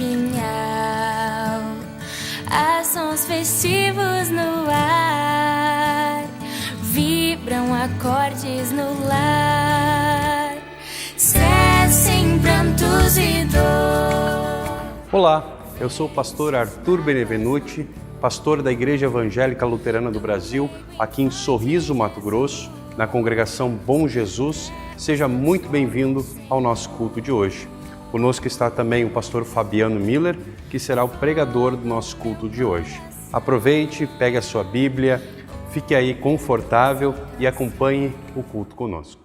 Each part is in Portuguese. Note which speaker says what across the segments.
Speaker 1: pinhal. Há sons festivos no ar, vibram acordes no lar, cessem prantos e dor.
Speaker 2: Olá, eu sou o pastor Arthur Benevenuti, pastor da Igreja Evangélica Luterana do Brasil, aqui em Sorriso, Mato Grosso, na congregação Bom Jesus. Seja muito bem-vindo ao nosso culto de hoje. Conosco está também o pastor Fabiano Miller, que será o pregador do nosso culto de hoje. Aproveite, pegue a sua Bíblia, fique aí confortável e acompanhe o culto conosco.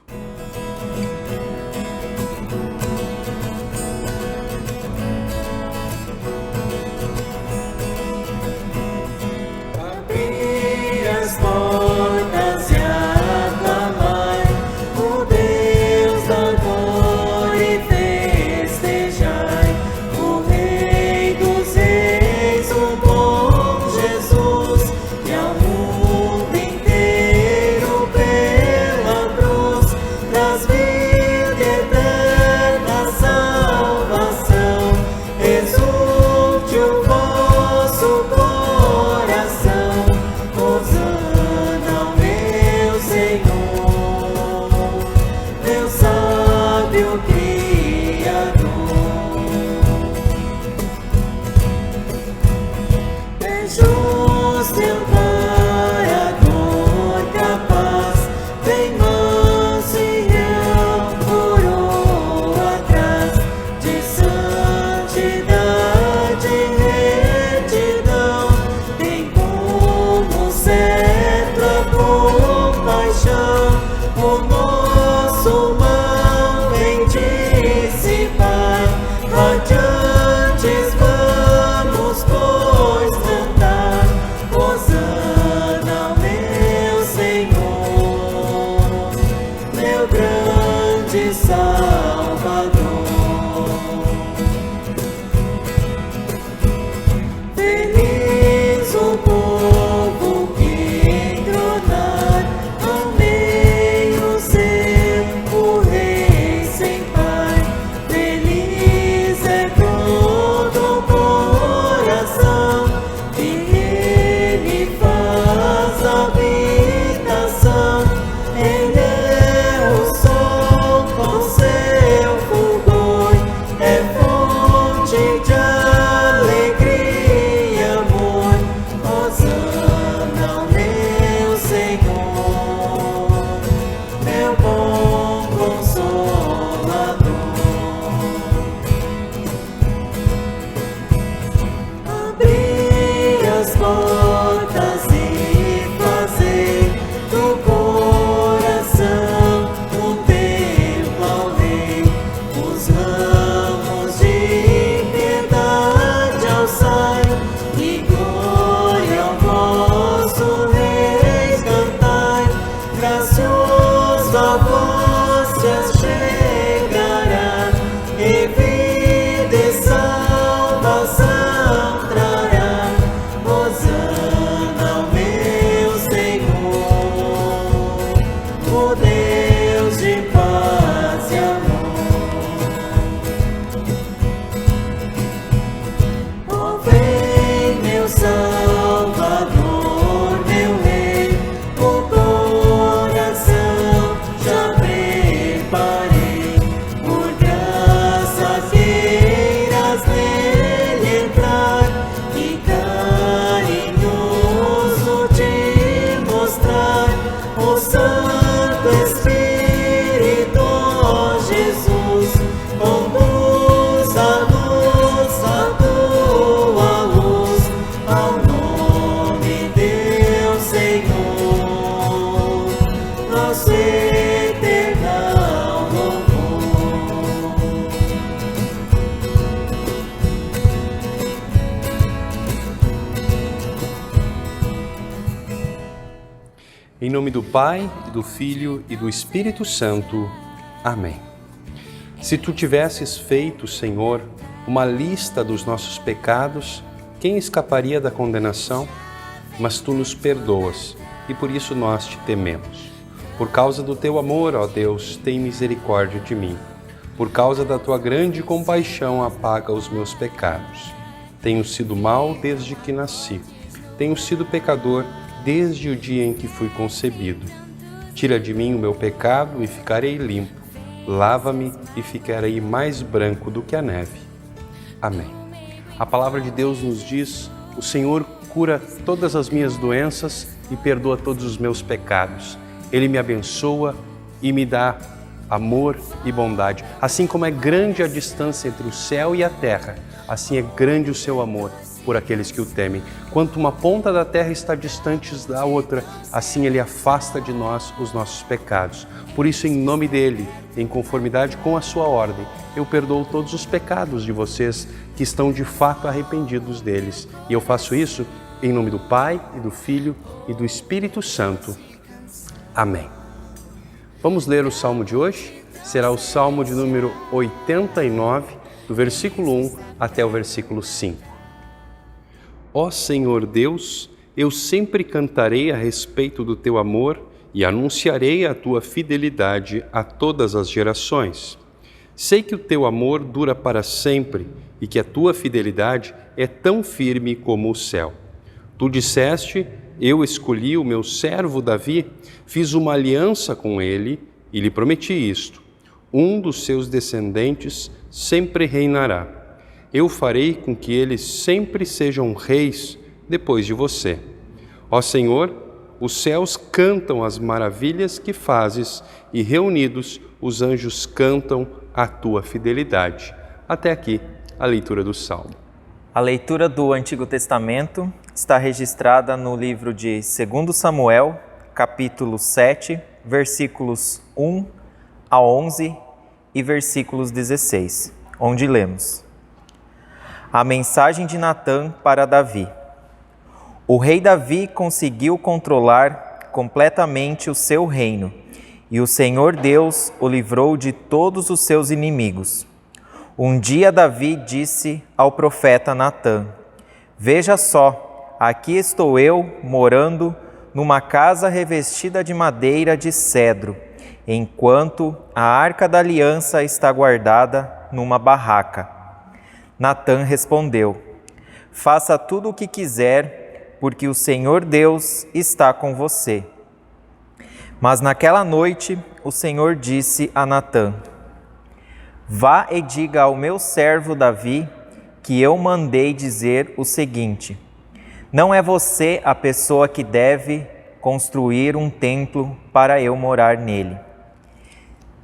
Speaker 2: Em nome do Pai, do Filho e do Espírito Santo. Amém. Se tu tivesses feito, Senhor, uma lista dos nossos pecados, quem escaparia da condenação? Mas tu nos perdoas e por isso nós te tememos. Por causa do teu amor, ó Deus, tem misericórdia de mim. Por causa da tua grande compaixão, apaga os meus pecados. Tenho sido mau desde que nasci. Tenho sido pecador desde o dia em que fui concebido. Tira de mim o meu pecado e ficarei limpo. Lava-me e ficarei mais branco do que a neve. Amém. A palavra de Deus nos diz: o Senhor cura todas as minhas doenças e perdoa todos os meus pecados. Ele me abençoa e me dá amor e bondade. Assim como é grande a distância entre o céu e a terra, assim é grande o seu amor por aqueles que o temem. Quanto uma ponta da terra está distante da outra, assim Ele afasta de nós os nossos pecados. Por isso, em nome dEle, em conformidade com a sua ordem, eu perdoo todos os pecados de vocês que estão de fato arrependidos deles. E eu faço isso em nome do Pai, e do Filho e do Espírito Santo. Amém. Vamos ler o Salmo de hoje? Será o Salmo de número 89, do versículo 1 até o versículo 5. Ó Senhor Deus, eu sempre cantarei a respeito do teu amor e anunciarei a tua fidelidade a todas as gerações. Sei que o teu amor dura para sempre e que a tua fidelidade é tão firme como o céu. Tu disseste: eu escolhi o meu servo Davi, fiz uma aliança com ele e lhe prometi isto: um dos seus descendentes sempre reinará. Eu farei com que eles sempre sejam reis depois de você. Ó Senhor, os céus cantam as maravilhas que fazes e reunidos os anjos cantam a tua fidelidade. Até aqui a leitura do Salmo.
Speaker 3: A leitura do Antigo Testamento está registrada no livro de 2 Samuel, capítulo 7, versículos 1 a 11 e versículos 16, onde lemos: A mensagem de Natã para Davi. O rei Davi conseguiu controlar completamente o seu reino, e o Senhor Deus o livrou de todos os seus inimigos. Um dia Davi disse ao profeta Natã: Veja só, aqui estou eu morando numa casa revestida de madeira de cedro, enquanto a arca da aliança está guardada numa barraca. Natã respondeu: Faça tudo o que quiser, porque o Senhor Deus está com você. Mas naquela noite o Senhor disse a Natã: Vá e diga ao meu servo Davi que eu mandei dizer o seguinte: não é você a pessoa que deve construir um templo para eu morar nele.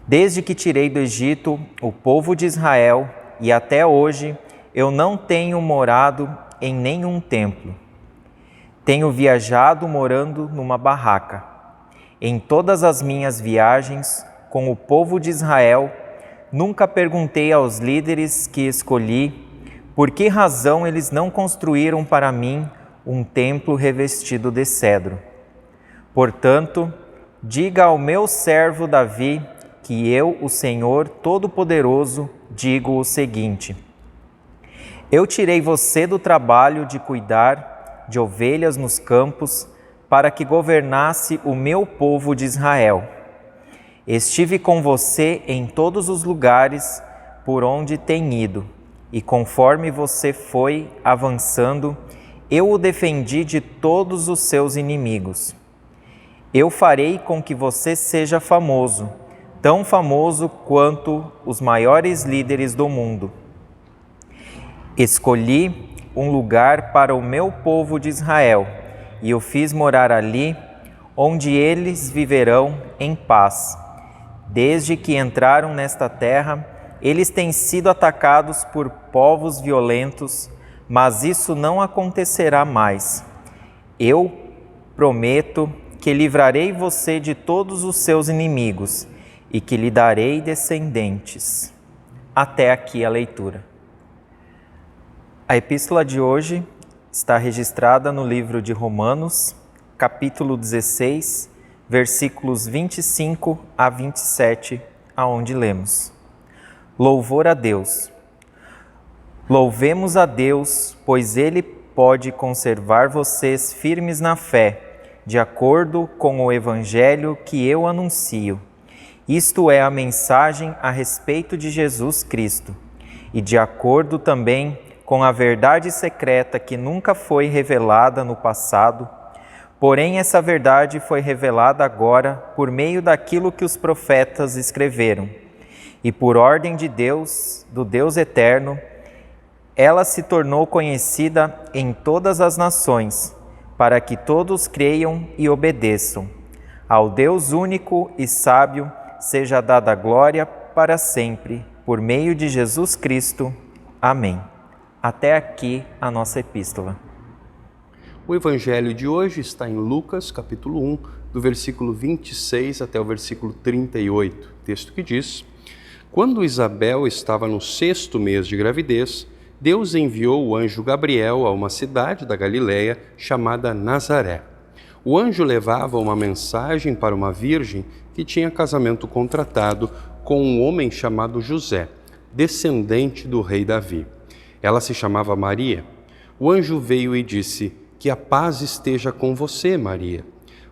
Speaker 3: Desde que tirei do Egito o povo de Israel e até hoje eu não tenho morado em nenhum templo. Tenho viajado morando numa barraca. Em todas as minhas viagens com o povo de Israel, nunca perguntei aos líderes que escolhi por que razão eles não construíram para mim um templo revestido de cedro. Portanto, diga ao meu servo Davi que eu, o Senhor Todo-Poderoso, digo o seguinte: eu tirei você do trabalho de cuidar de ovelhas nos campos para que governasse o meu povo de Israel. Estive com você em todos os lugares por onde tem ido, e conforme você foi avançando, eu o defendi de todos os seus inimigos. Eu farei com que você seja famoso, tão famoso quanto os maiores líderes do mundo. Escolhi um lugar para o meu povo de Israel e o fiz morar ali, onde eles viverão em paz. Desde que entraram nesta terra, eles têm sido atacados por povos violentos, mas isso não acontecerá mais. Eu prometo que livrarei você de todos os seus inimigos e que lhe darei descendentes. Até aqui a leitura. A epístola de hoje está registrada no livro de Romanos, capítulo 16, versículos 25 a 27, aonde lemos: Louvor a Deus. Louvemos a Deus, pois Ele pode conservar vocês firmes na fé, de acordo com o Evangelho que eu anuncio, Isto é a mensagem a respeito de Jesus Cristo, e de acordo também com a verdade secreta que nunca foi revelada no passado, porém essa verdade foi revelada agora por meio daquilo que os profetas escreveram. E por ordem de Deus, do Deus eterno, ela se tornou conhecida em todas as nações, para que todos creiam e obedeçam. Ao Deus único e sábio seja dada glória para sempre, por meio de Jesus Cristo. Amém. Até aqui a nossa epístola.
Speaker 2: O evangelho de hoje está em Lucas, capítulo 1, do versículo 26 até o versículo 38, texto que diz: Quando Isabel estava no 6º mês de gravidez, Deus enviou o anjo Gabriel a uma cidade da Galileia chamada Nazaré. O anjo levava uma mensagem para uma virgem que tinha casamento contratado com um homem chamado José, descendente do rei Davi. Ela se chamava Maria. O anjo veio e disse: Que a paz esteja com você, Maria.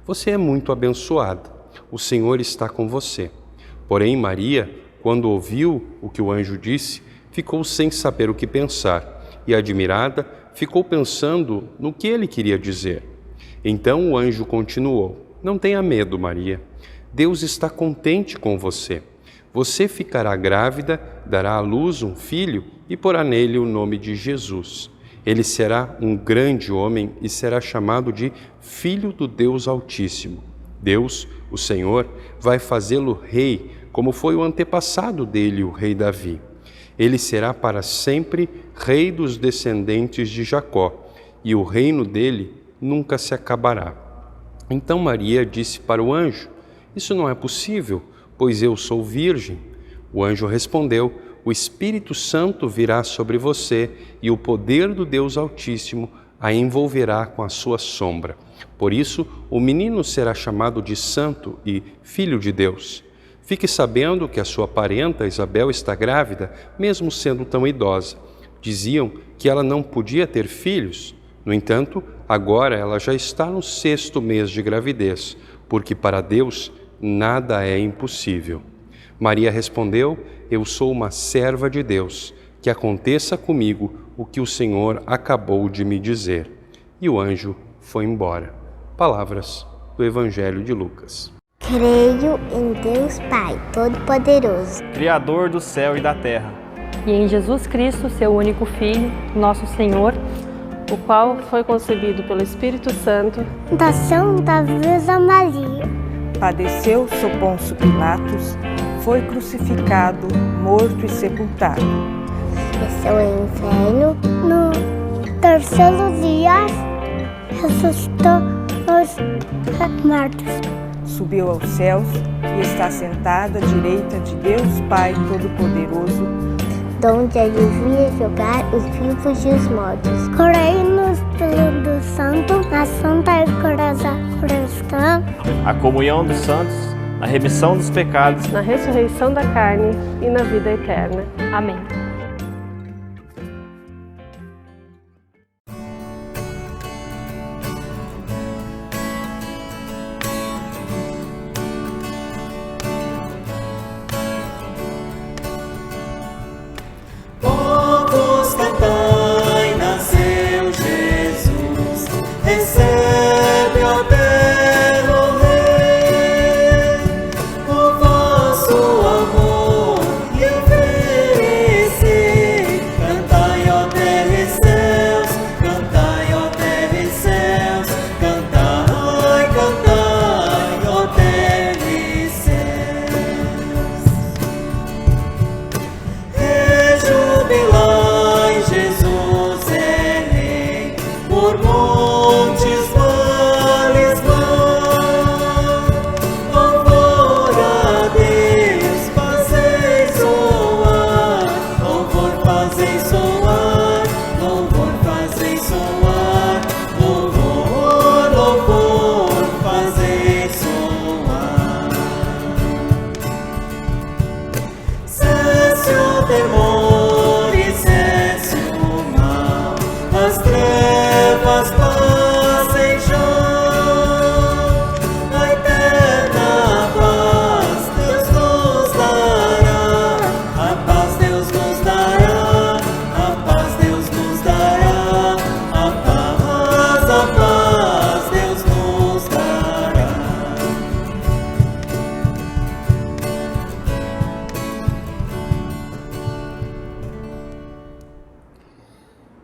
Speaker 2: Você é muito abençoada. O Senhor está com você. Porém, Maria, quando ouviu o que o anjo disse, ficou sem saber o que pensar e, admirada, ficou pensando no que ele queria dizer. Então o anjo continuou: Não tenha medo, Maria. Deus está contente com você. Você ficará grávida, dará à luz um filho e porá nele o nome de Jesus. Ele será um grande homem e será chamado de Filho do Deus Altíssimo. Deus, o Senhor, vai fazê-lo rei, como foi o antepassado dele, o rei Davi. Ele será para sempre rei dos descendentes de Jacó, e o reino dele nunca se acabará. Então Maria disse para o anjo: Isso não é possível, pois eu sou virgem. O anjo respondeu: O Espírito Santo virá sobre você e o poder do Deus Altíssimo a envolverá com a sua sombra. Por isso, o menino será chamado de Santo e Filho de Deus. Fique sabendo que a sua parenta Isabel está grávida, mesmo sendo tão idosa. Diziam que ela não podia ter filhos. No entanto, agora ela já está no 6º mês de gravidez, porque para Deus nada é impossível. Maria respondeu: Eu sou uma serva de Deus, que aconteça comigo o que o Senhor acabou de me dizer. E o anjo foi embora. Palavras do Evangelho de Lucas.
Speaker 4: Creio em Deus Pai Todo-Poderoso,
Speaker 3: Criador do céu e da terra,
Speaker 5: e em Jesus Cristo, seu único Filho, nosso Senhor, o qual foi concebido pelo Espírito Santo,
Speaker 4: da Santa Virgem Maria,
Speaker 6: padeceu sob Pôncio Pilatos, foi crucificado, morto e sepultado.
Speaker 4: desceu ao inferno, no 3º dia ressuscitou os mortos,
Speaker 6: Subiu aos céus e está sentado à direita de Deus Pai Todo-Poderoso,
Speaker 4: donde ele via jogar os vivos e os mortos. Creio no Espírito Santo, na Santa Igreja Cristã,
Speaker 7: a comunhão dos santos, a remissão dos pecados,
Speaker 5: na ressurreição da carne e na vida eterna. Amém.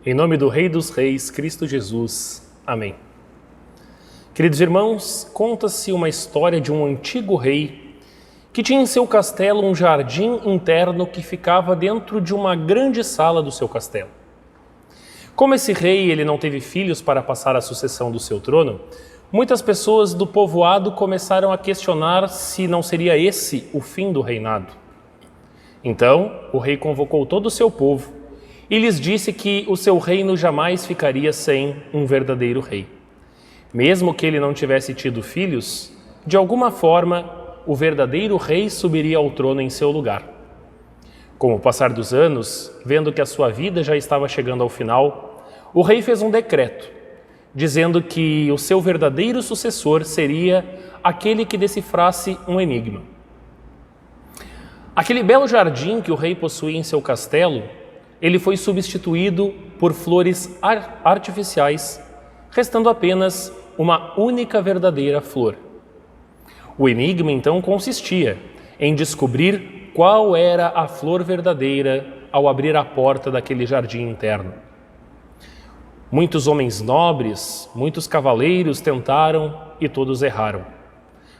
Speaker 8: Em nome do Rei dos Reis, Cristo Jesus. Amém. Queridos irmãos, conta-se uma história de um antigo rei que tinha em seu castelo um jardim interno que ficava dentro de uma grande sala do seu castelo. Como esse rei ele não teve filhos para passar a sucessão do seu trono, muitas pessoas do povoado começaram a questionar se não seria esse o fim do reinado. Então, o rei convocou todo o seu povo e lhes disse que o seu reino jamais ficaria sem um verdadeiro rei. Mesmo que ele não tivesse tido filhos, de alguma forma, o verdadeiro rei subiria ao trono em seu lugar. Com o passar dos anos, vendo que a sua vida já estava chegando ao final, o rei fez um decreto, dizendo que o seu verdadeiro sucessor seria aquele que decifrasse um enigma. Aquele belo jardim que o rei possuía em seu castelo, ele foi substituído por flores artificiais, restando apenas uma única verdadeira flor. O enigma, então, consistia em descobrir qual era a flor verdadeira ao abrir a porta daquele jardim interno. Muitos homens nobres, muitos cavaleiros tentaram e todos erraram.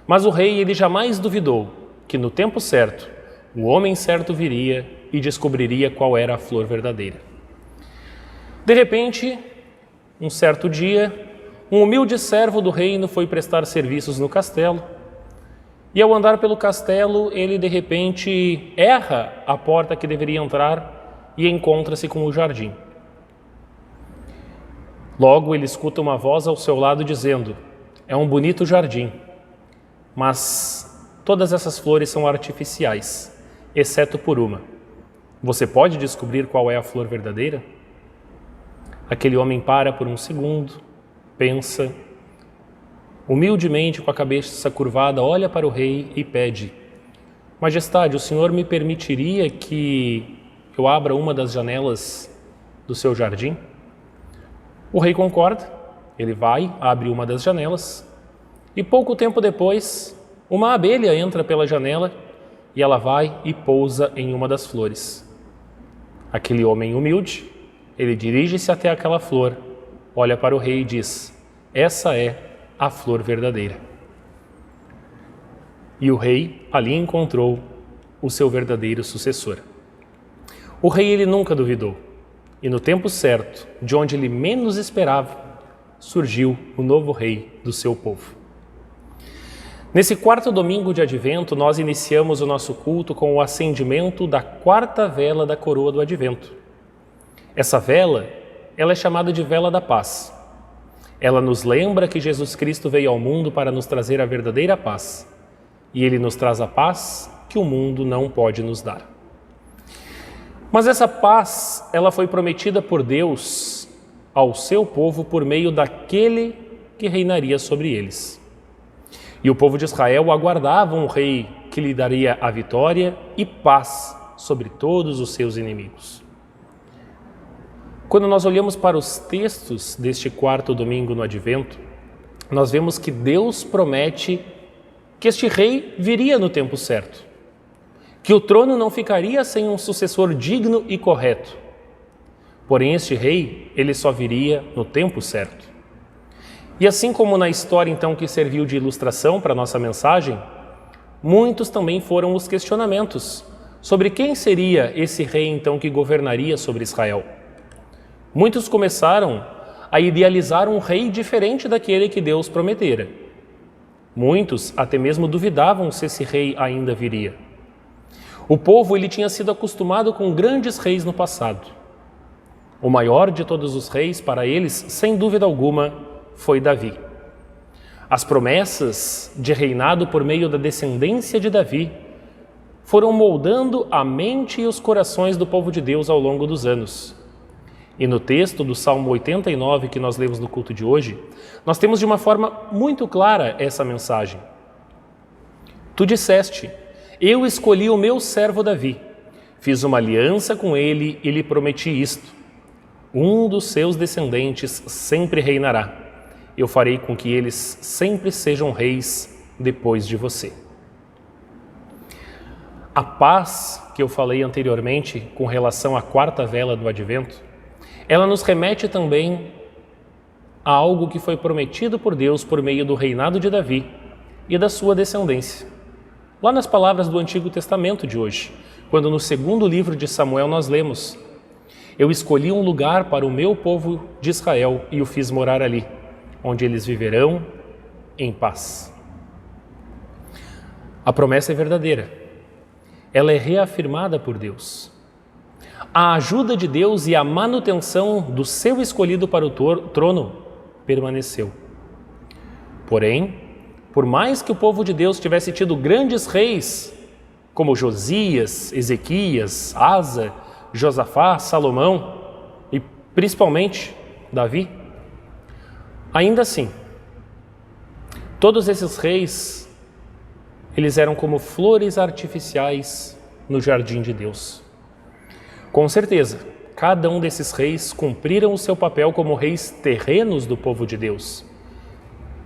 Speaker 8: Mas o rei, ele jamais duvidou que no tempo certo, o homem certo viria e descobriria qual era a flor verdadeira. De repente, um certo dia, um humilde servo do reino foi prestar serviços no castelo e ao andar pelo castelo, ele de repente erra a porta que deveria entrar e encontra-se com o jardim. Logo ele escuta uma voz ao seu lado dizendo: "É um bonito jardim, mas todas essas flores são artificiais, exceto por uma. Você pode descobrir qual é a flor verdadeira?" Aquele homem para por um segundo, pensa, humildemente com a cabeça curvada, olha para o rei e pede: "Majestade, o senhor me permitiria que eu abra uma das janelas do seu jardim?" O rei concorda, ele vai, abre uma das janelas e pouco tempo depois, uma abelha entra pela janela e ela vai e pousa em uma das flores. Aquele homem humilde, ele dirige-se até aquela flor, olha para o rei e diz: "Essa é a flor verdadeira." E o rei ali encontrou o seu verdadeiro sucessor. O rei ele nunca duvidou. E no tempo certo, de onde ele menos esperava, surgiu o novo rei do seu povo. Nesse quarto domingo de Advento, nós iniciamos o nosso culto com o acendimento da quarta vela da coroa do Advento. Essa vela, ela é chamada de vela da paz. Ela nos lembra que Jesus Cristo veio ao mundo para nos trazer a verdadeira paz. E Ele nos traz a paz que o mundo não pode nos dar. Mas essa paz, ela foi prometida por Deus ao seu povo por meio daquele que reinaria sobre eles. E o povo de Israel aguardava um rei que lhe daria a vitória e paz sobre todos os seus inimigos. Quando nós olhamos para os textos deste quarto domingo no Advento, nós vemos que Deus promete que este rei viria no tempo certo, que o trono não ficaria sem um sucessor digno e correto. Porém, este rei, ele só viria no tempo certo. E assim como na história então que serviu de ilustração para a nossa mensagem, muitos também foram os questionamentos sobre quem seria esse rei então que governaria sobre Israel. Muitos começaram a idealizar um rei diferente daquele que Deus prometera. Muitos até mesmo duvidavam se esse rei ainda viria. O povo ele tinha sido acostumado com grandes reis no passado. O maior de todos os reis para eles, sem dúvida alguma, foi Davi. As promessas de reinado por meio da descendência de Davi foram moldando a mente e os corações do povo de Deus ao longo dos anos. E no texto do Salmo 89 que nós lemos no culto de hoje, nós temos de uma forma muito clara essa mensagem. Tu disseste: eu escolhi o meu servo Davi, fiz uma aliança com ele e lhe prometi isto: um dos seus descendentes sempre reinará. Eu farei com que eles sempre sejam reis depois de você. A paz que eu falei anteriormente com relação à quarta vela do Advento ela nos remete também a algo que foi prometido por Deus por meio do reinado de Davi e da sua descendência. Lá nas palavras do Antigo Testamento de hoje, quando no segundo livro de Samuel nós lemos: eu escolhi um lugar para o meu povo de Israel e o fiz morar ali, onde eles viverão em paz. A promessa é verdadeira. Ela é reafirmada por Deus. A ajuda de Deus e a manutenção do seu escolhido para o trono permaneceu. Porém, por mais que o povo de Deus tivesse tido grandes reis, como Josias, Ezequias, Asa, Josafá, Salomão e principalmente Davi, ainda assim, todos esses reis, eles eram como flores artificiais no jardim de Deus. Com certeza, cada um desses reis cumpriram o seu papel como reis terrenos do povo de Deus.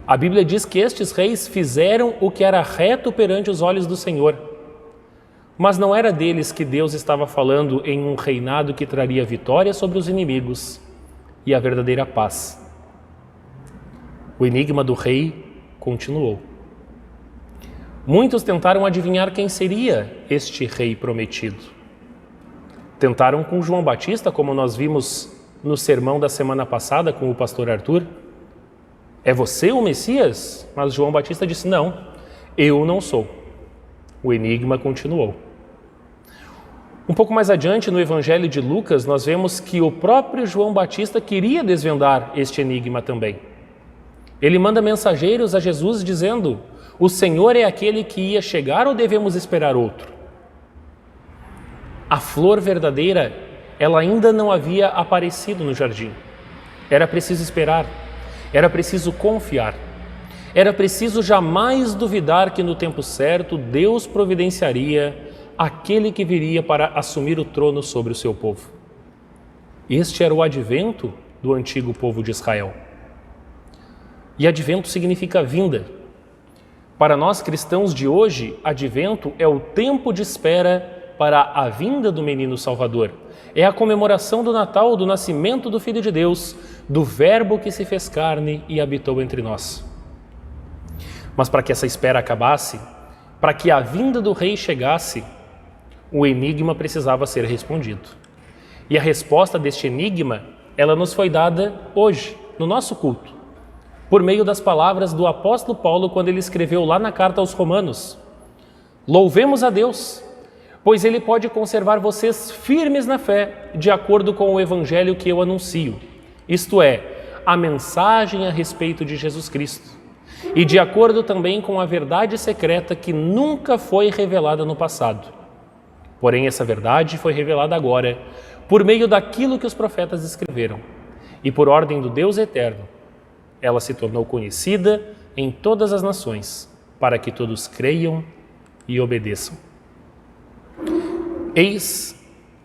Speaker 8: A Bíblia diz que estes reis fizeram o que era reto perante os olhos do Senhor. Mas não era deles que Deus estava falando em um reinado que traria vitória sobre os inimigos e a verdadeira paz. O enigma do rei continuou. Muitos tentaram adivinhar quem seria este rei prometido. Tentaram com João Batista, como nós vimos no sermão da semana passada com o pastor Arthur. É você o Messias? Mas João Batista disse: não, eu não sou. O enigma continuou. Um pouco mais adiante, no Evangelho de Lucas, nós vemos que o próprio João Batista queria desvendar este enigma também. Ele manda mensageiros a Jesus dizendo: o Senhor é aquele que ia chegar ou devemos esperar outro? A flor verdadeira, ela ainda não havia aparecido no jardim. Era preciso esperar, era preciso confiar, era preciso jamais duvidar que no tempo certo Deus providenciaria aquele que viria para assumir o trono sobre o seu povo. Este era o advento do antigo povo de Israel. E advento significa vinda. Para nós cristãos de hoje, advento é o tempo de espera para a vinda do menino Salvador. É a comemoração do Natal, do nascimento do Filho de Deus, do Verbo que se fez carne e habitou entre nós. Mas para que essa espera acabasse, para que a vinda do Rei chegasse, o enigma precisava ser respondido. E a resposta deste enigma, ela nos foi dada hoje, no nosso culto, por meio das palavras do apóstolo Paulo, quando ele escreveu lá na carta aos Romanos: louvemos a Deus, pois Ele pode conservar vocês firmes na fé, de acordo com o Evangelho que eu anuncio, isto é, a mensagem a respeito de Jesus Cristo, e de acordo também com a verdade secreta que nunca foi revelada no passado. Porém, essa verdade foi revelada agora, por meio daquilo que os profetas escreveram, e por ordem do Deus eterno, ela se tornou conhecida em todas as nações, para que todos creiam e obedeçam. Eis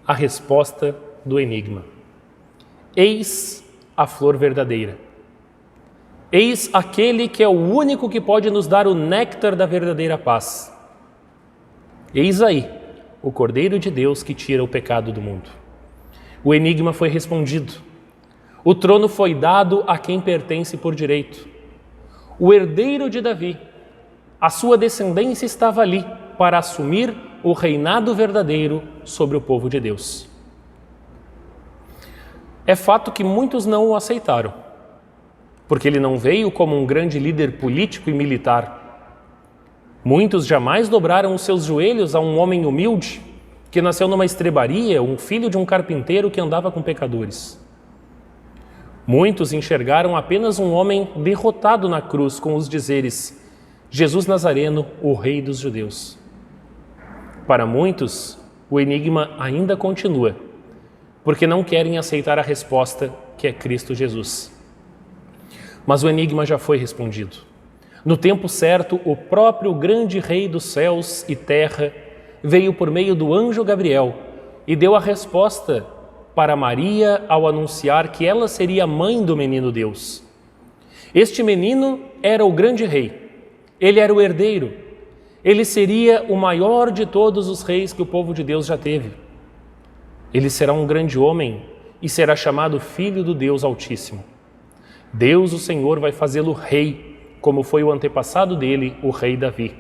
Speaker 8: a resposta do enigma. Eis a flor verdadeira. Eis aquele que é o único que pode nos dar o néctar da verdadeira paz. Eis aí o Cordeiro de Deus que tira o pecado do mundo. O enigma foi respondido. O trono foi dado a quem pertence por direito. O herdeiro de Davi, a sua descendência estava ali para assumir o reinado verdadeiro sobre o povo de Deus. É fato que muitos não o aceitaram, porque ele não veio como um grande líder político e militar. Muitos jamais dobraram os seus joelhos a um homem humilde, que nasceu numa estrebaria, um filho de um carpinteiro que andava com pecadores. Muitos enxergaram apenas um homem derrotado na cruz com os dizeres: Jesus Nazareno, o Rei dos Judeus. Para muitos, o enigma ainda continua, porque não querem aceitar a resposta que é Cristo Jesus. Mas o enigma já foi respondido. No tempo certo, o próprio grande Rei dos céus e terra veio por meio do anjo Gabriel e deu a resposta para Maria ao anunciar que ela seria mãe do menino Deus. Este menino era o grande rei, ele era o herdeiro, ele seria o maior de todos os reis que o povo de Deus já teve. Ele será um grande homem e será chamado Filho do Deus Altíssimo. Deus, o Senhor, vai fazê-lo rei, como foi o antepassado dele, o rei Davi.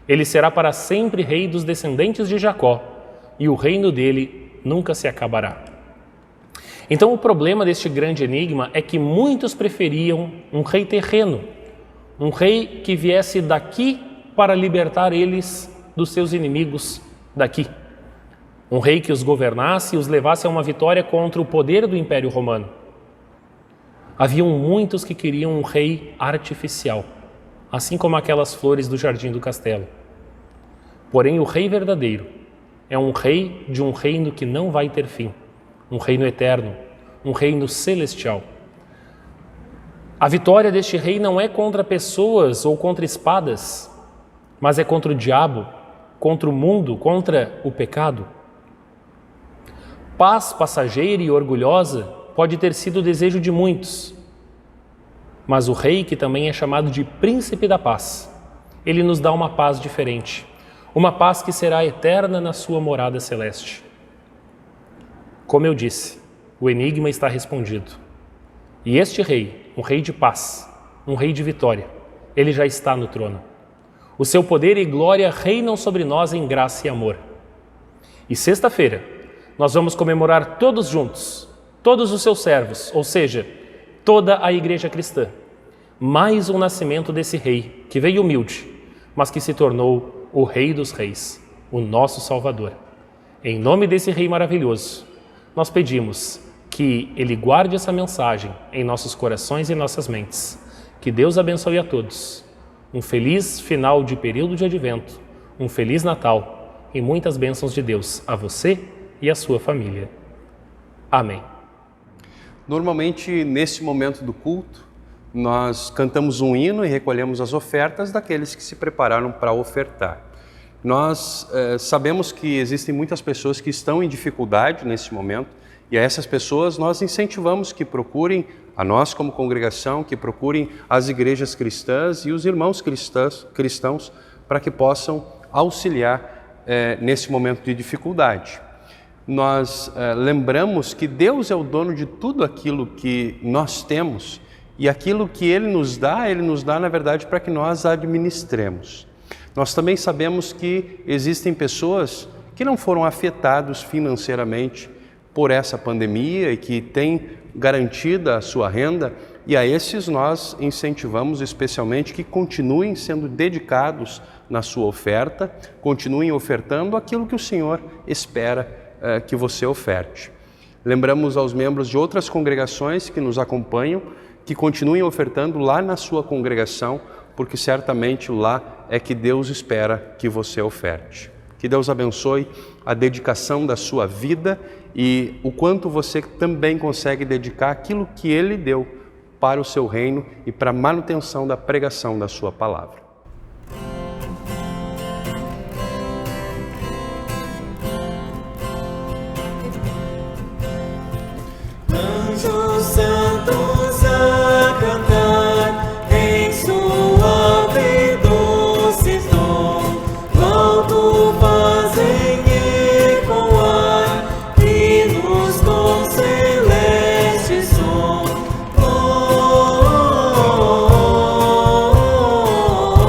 Speaker 8: Ele será para sempre rei dos descendentes de Jacó, e o reino dele nunca se acabará. Então o problema deste grande enigma é que muitos preferiam um rei terreno, um rei que viesse daqui para libertar eles dos seus inimigos daqui. Um rei que os governasse e os levasse a uma vitória contra o poder do Império Romano. Haviam muitos que queriam um rei artificial, assim como aquelas flores do jardim do castelo. Porém, o rei verdadeiro é um rei de um reino que não vai ter fim, um reino eterno, um reino celestial. A vitória deste rei não é contra pessoas ou contra espadas, mas é contra o diabo, contra o mundo, contra o pecado. Paz passageira e orgulhosa pode ter sido o desejo de muitos, mas o rei, que também é chamado de Príncipe da Paz, ele nos dá uma paz diferente, uma paz que será eterna na sua morada celeste. Como eu disse, o enigma está respondido. E este rei, um rei de paz, um rei de vitória, ele já está no trono. O seu poder e glória reinam sobre nós em graça e amor. E sexta-feira, nós vamos comemorar todos juntos, todos os seus servos, ou seja, toda a igreja cristã, mais um nascimento desse rei, que veio humilde, mas que se tornou o Rei dos Reis, o nosso Salvador. Em nome desse Rei maravilhoso, nós pedimos que Ele guarde essa mensagem em nossos corações e nossas mentes. Que Deus abençoe a todos. Um feliz final de período de advento, um feliz Natal e muitas bênçãos de Deus a você e a sua família. Amém.
Speaker 2: Normalmente, nesse momento do culto, nós cantamos um hino e recolhemos as ofertas daqueles que se prepararam para ofertar. Nós sabemos que existem muitas pessoas que estão em dificuldade nesse momento, e a essas pessoas nós incentivamos que procurem a nós como congregação, que procurem as igrejas cristãs e os irmãos cristãos para que possam auxiliar nesse momento de dificuldade. Nós lembramos que Deus é o dono de tudo aquilo que nós temos, e aquilo que Ele nos dá, na verdade, para que nós administremos. Nós também sabemos que existem pessoas que não foram afetados financeiramente por essa pandemia e que têm garantida a sua renda, e a esses nós incentivamos especialmente que continuem sendo dedicados na sua oferta, continuem ofertando aquilo que o Senhor espera que você oferte. Lembramos aos membros de outras congregações que nos acompanham que continuem ofertando lá na sua congregação, porque certamente lá é que Deus espera que você oferte. Que Deus abençoe a dedicação da sua vida e o quanto você também consegue dedicar aquilo que Ele deu para o seu reino e para a manutenção da pregação da sua palavra.
Speaker 9: Anjos santos a cantar em suave doce tom, alto fazem ecoar hinos com celeste som. Oh, oh, oh, oh, oh.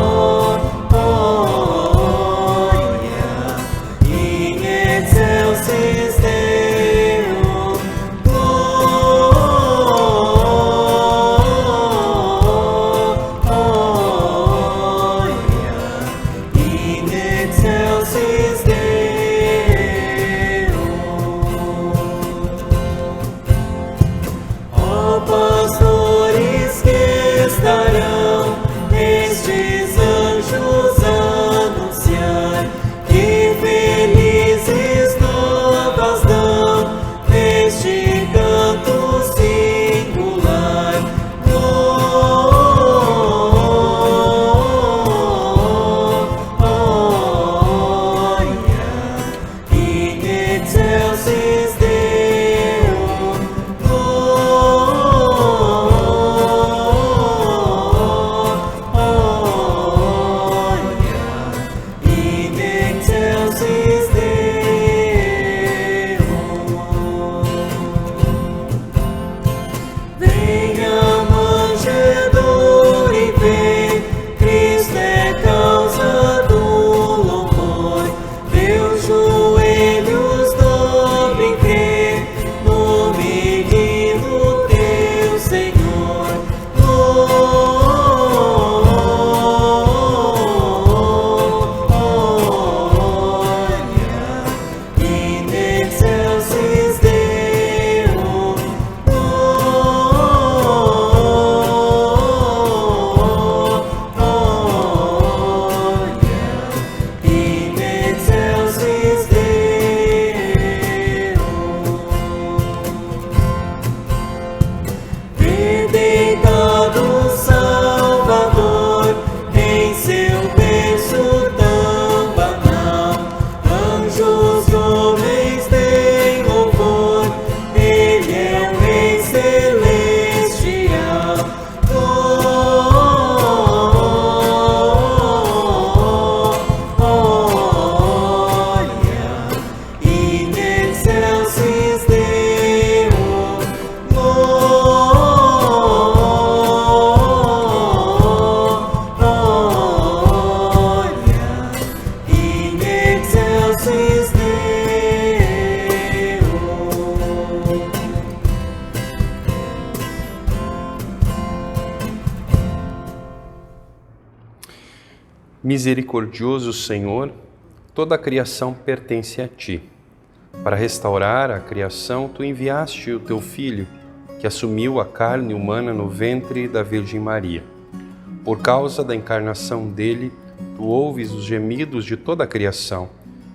Speaker 2: Misericordioso Senhor, toda a criação pertence a Ti. Para restaurar a criação, Tu enviaste o Teu Filho, que assumiu a carne humana no ventre da Virgem Maria. Por causa da encarnação dele, Tu ouves os gemidos de toda a criação,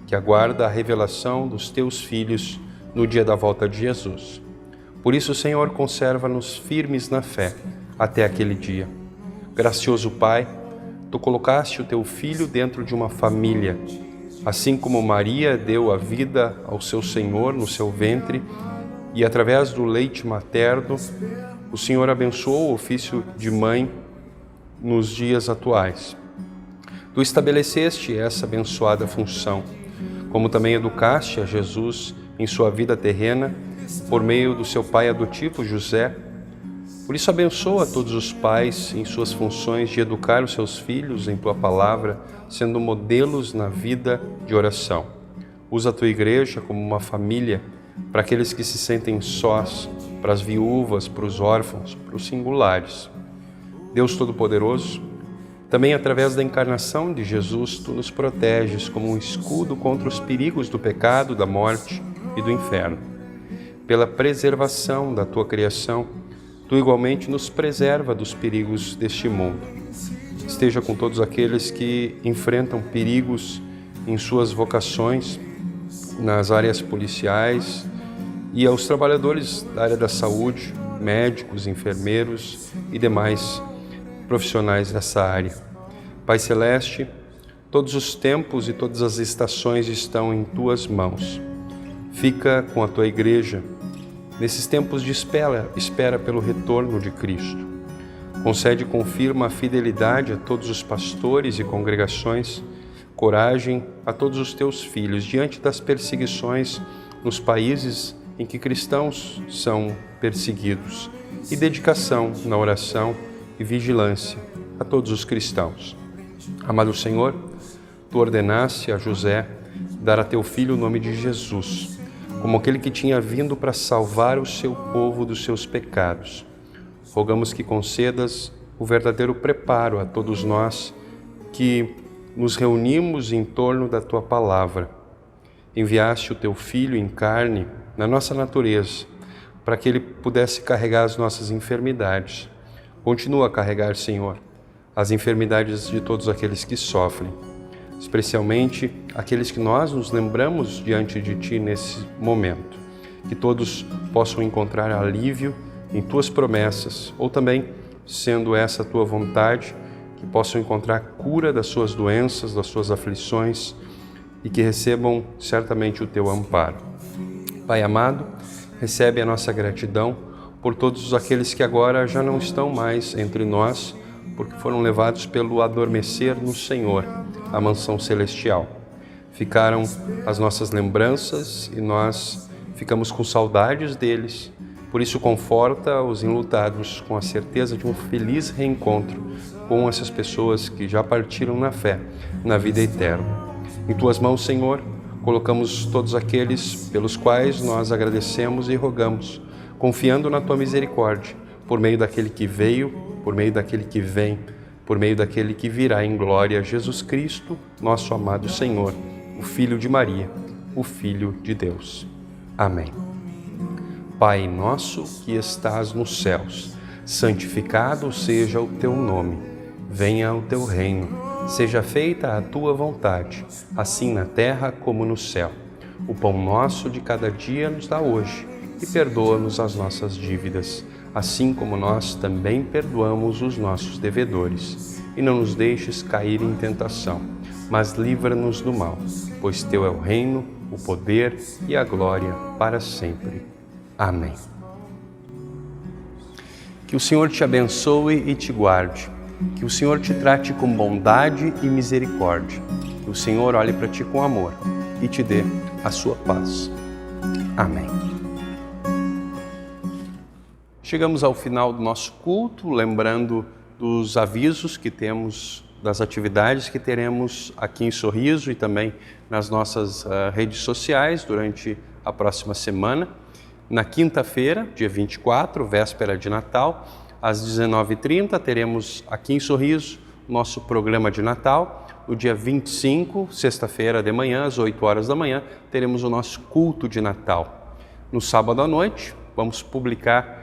Speaker 2: que aguarda a revelação dos Teus filhos no dia da volta de Jesus. Por isso, Senhor, conserva-nos firmes na fé até aquele dia. Gracioso Pai, Tu colocaste o Teu Filho dentro de uma família, assim como Maria deu a vida ao seu Senhor no seu ventre e, através do leite materno, o Senhor abençoou o ofício de mãe nos dias atuais. Tu estabeleceste essa abençoada função, como também educaste a Jesus em sua vida terrena por meio do seu pai adotivo José. Por isso abençoa todos os pais em suas funções de educar os seus filhos em Tua palavra, sendo modelos na vida de oração. Usa a Tua igreja como uma família para aqueles que se sentem sós, para as viúvas, para os órfãos, para os singulares. Deus Todo-Poderoso, também através da encarnação de Jesus, Tu nos proteges como um escudo contra os perigos do pecado, da morte e do inferno. Pela preservação da Tua criação, Tu igualmente nos preserva dos perigos deste mundo. Esteja com todos aqueles que enfrentam perigos em suas vocações, nas áreas policiais, e aos trabalhadores da área da saúde, médicos, enfermeiros e demais profissionais dessa área. Pai Celeste, todos os tempos e todas as estações estão em Tuas mãos. Fica com a Tua igreja nesses tempos de espera pelo retorno de Cristo. Concede e confirma a fidelidade a todos os pastores e congregações, coragem a todos os Teus filhos diante das perseguições nos países em que cristãos são perseguidos, e dedicação na oração e vigilância a todos os cristãos. Amado Senhor, Tu ordenaste a José dar a Teu Filho o nome de Jesus, como aquele que tinha vindo para salvar o Seu povo dos seus pecados. Rogamos que concedas o verdadeiro preparo a todos nós que nos reunimos em torno da Tua palavra. Enviaste o Teu Filho em carne na nossa natureza, para que Ele pudesse carregar as nossas enfermidades. Continua a carregar, Senhor, as enfermidades de todos aqueles que sofrem, especialmente aqueles que nós nos lembramos diante de Ti nesse momento. Que todos possam encontrar alívio em Tuas promessas, ou também, sendo essa a Tua vontade, que possam encontrar cura das suas doenças, das suas aflições, e que recebam certamente o Teu amparo. Pai amado, recebe a nossa gratidão por todos aqueles que agora já não estão mais entre nós, porque foram levados pelo adormecer no Senhor, a mansão celestial. Ficaram as nossas lembranças e nós ficamos com saudades deles. Por isso, conforta os enlutados com a certeza de um feliz reencontro com essas pessoas que já partiram na fé, na vida eterna. Em Tuas mãos, Senhor, colocamos todos aqueles pelos quais nós agradecemos e rogamos, confiando na Tua misericórdia, por meio daquele que veio, por meio daquele que vem, por meio daquele que virá em glória, Jesus Cristo, nosso amado Senhor, o Filho de Maria, o Filho de Deus. Amém. Pai nosso que estás nos céus, santificado seja o Teu nome. Venha o Teu reino. Seja feita a Tua vontade, assim na terra como no céu. O pão nosso de cada dia nos dá hoje e perdoa-nos as nossas dívidas, assim como nós também perdoamos os nossos devedores. E não nos deixes cair em tentação, mas livra-nos do mal, pois Teu é o reino, o poder e a glória para sempre. Amém. Que o Senhor te abençoe e te guarde. Que o Senhor te trate com bondade e misericórdia. Que o Senhor olhe para ti com amor e te dê a sua paz. Amém. Chegamos ao final do nosso culto, lembrando dos avisos que temos, das atividades que teremos aqui em Sorriso e também nas nossas redes sociais durante a próxima semana. Na quinta-feira, dia 24, véspera de Natal, às 19h30, teremos aqui em Sorriso nosso programa de Natal. No dia 25, sexta-feira de manhã, às 8 horas da manhã, teremos o nosso culto de Natal. No sábado à noite, vamos publicar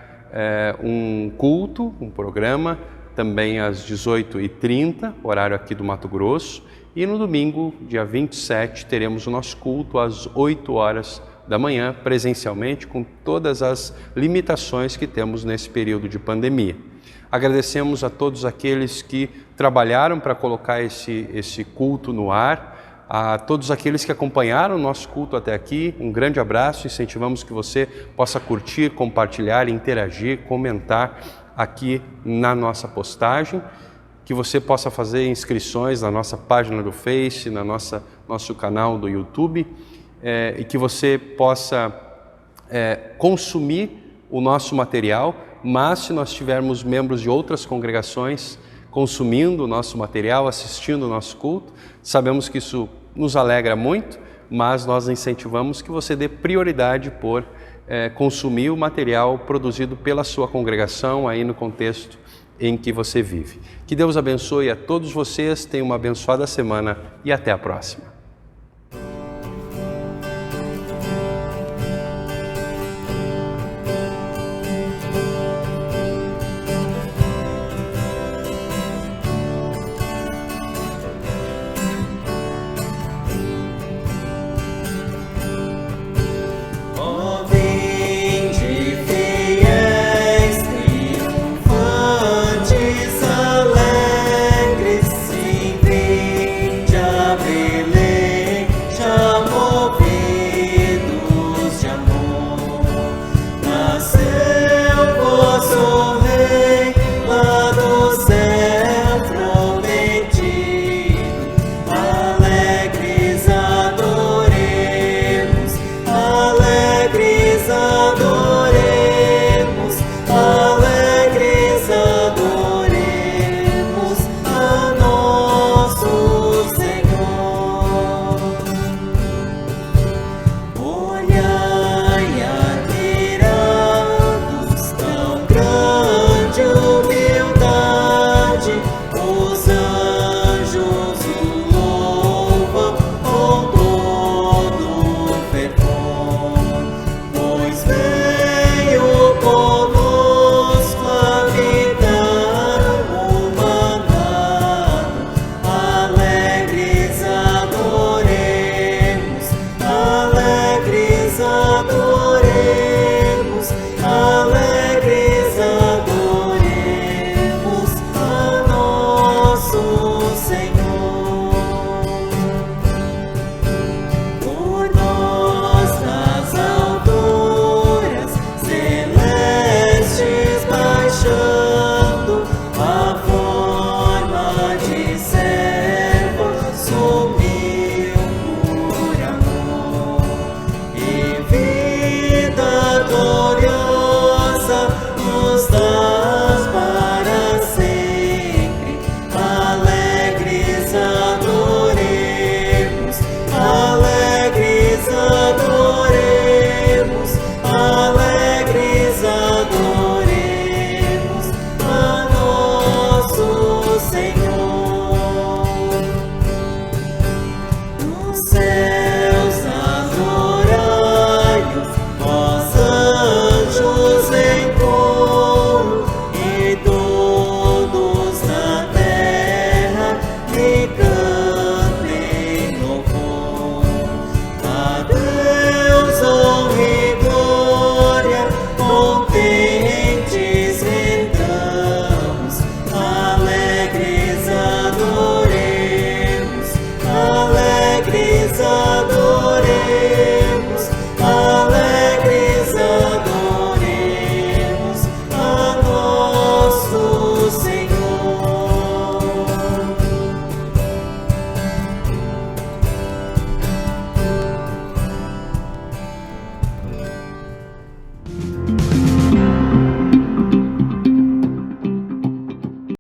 Speaker 2: um culto, um programa, também às 18h30, horário aqui do Mato Grosso. E no domingo, dia 27, teremos o nosso culto às 8 horas da manhã, presencialmente, com todas as limitações que temos nesse período de pandemia. Agradecemos a todos aqueles que trabalharam para colocar esse culto no ar, a todos aqueles que acompanharam o nosso culto até aqui. Um grande abraço, incentivamos que você possa curtir, compartilhar, interagir, comentar aqui na nossa postagem, que você possa fazer inscrições na nossa página do Face, na nosso canal do YouTube, e que você possa consumir o nosso material, mas se nós tivermos membros de outras congregações consumindo o nosso material, assistindo o nosso culto, sabemos que isso nos alegra muito, mas nós incentivamos que você dê prioridade por consumir o material produzido pela sua congregação aí no contexto em que você vive. Que Deus abençoe a todos vocês, tenham uma abençoada semana e até a próxima.